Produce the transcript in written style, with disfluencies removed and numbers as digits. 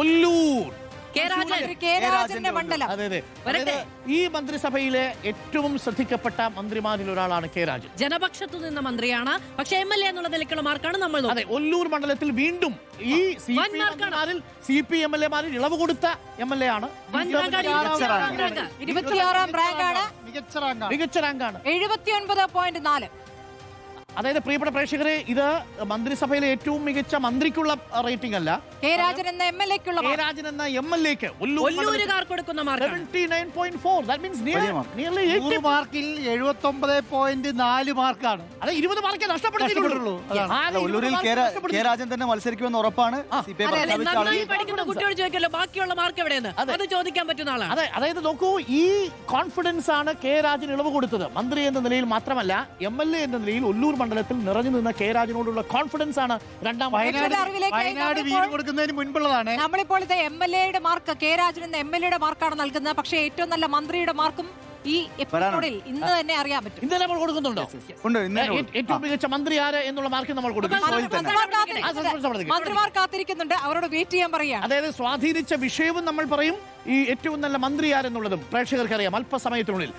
ഒല്ലൂർ. രാജന്റെ മണ്ഡലം. അതെ. ഈ മന്ത്രിസഭയിലെ ഏറ്റവും ശ്രദ്ധിക്കപ്പെട്ട മന്ത്രിമാരിൽ ഒരാളാണ് കെ രാജൻ. ജനപക്ഷത്തു നിന്ന മന്ത്രിയാണ്. പക്ഷേ MLA എന്നുള്ള നിലയ്ക്കുള്ള മാർക്കാണ് നമ്മൾ. അതെ, ഒല്ലൂർ മണ്ഡലത്തിൽ വീണ്ടും ഈ CPM MLA-മാരിൽ ഇളവ് കൊടുത്ത MLA ആണ്. മികച്ച റാങ്കാണ്. 79.4. അതായത് പ്രിയപ്പെട്ട പ്രേക്ഷകരെ, ഇത് മന്ത്രിസഭയിലെ ഏറ്റവും മികച്ച മന്ത്രിക്കുള്ള റേറ്റിംഗ് അല്ല, കെ രാജൻ എന്ന MLA-ക്കുള്ള. കെ രാജൻ എന്ന MLA-ക്ക് ഒല്ലൂരുകാർ കൊടുക്കുന്ന മാർക്ക് 79.4. That means nearly 80 മാർക്കിൽ 79.4 മാർക്കാണ്. അത് 20 മാർക്കേ നഷ്ടപ്പെടുത്തിയിട്ടുള്ളൂ. ഒല്ലൂരിൽ കെ രാജൻ തന്നെ മത്സരിക്കുമെന്ന് ഉറപ്പാണ്. നന്നായി പഠിക്കുന്ന കുട്ടിയോട് ചോദിക്കല്ലോ ബാക്കിയുള്ള മാർക്ക് എവിടെയെന്ന്, അത് ചോദിക്കാൻ പറ്റുന്ന ആളാണ്. അതെ, അതായത് നോക്കൂ, ഈ കോൺഫിഡൻസ് ആണ് കെ രാജൻ ഇളവ് കൊടുത്തത്. മന്ത്രി എന്ന നിലയിൽ മാത്രമല്ല, MLA എന്ന നിലയിൽ ഒല്ലൂർ മണ്ഡലത്തിൽ നിറഞ്ഞു നിന്ന കെ രാജനോടുള്ള കോൺഫിഡൻസ് ആണ് രണ്ടാം വയനാട് വീട് കൊടുക്കുന്നതിന് മുൻപുള്ളതാണ്. നമ്മളിപ്പോൾ ഇത് MLA-യുടെ മാർക്ക്, കെ രാജൻ എന്ന MLA-യുടെ മാർക്കാണ് നൽകുന്നത്. പക്ഷേ ഏറ്റവും നല്ല മന്ത്രിയുടെ മാർക്കും ഈ എപ്പിസോഡിൽ ഇന്ന് തന്നെ അറിയാൻ പറ്റും. ഇന്ന് നമ്മൾ കൊടുക്കുന്നുണ്ടോ? ഏറ്റവും മികച്ച മന്ത്രി ആര് എന്നുള്ള മാർക്ക് നമ്മൾ കൊടുക്കും. മന്ത്രിമാർ കാത്തിരിക്കുന്നുണ്ട്, അവരോട് വെയിറ്റ് ചെയ്യാൻ പറയുകയാണ്. അതായത് സ്വാധീനിച്ച വിഷയവും നമ്മൾ പറയും, ഈ ഏറ്റവും നല്ല മന്ത്രി ആരെന്നുള്ളതും പ്രേക്ഷകർക്ക് അറിയാം അല്പസമയത്തിനുള്ളിൽ.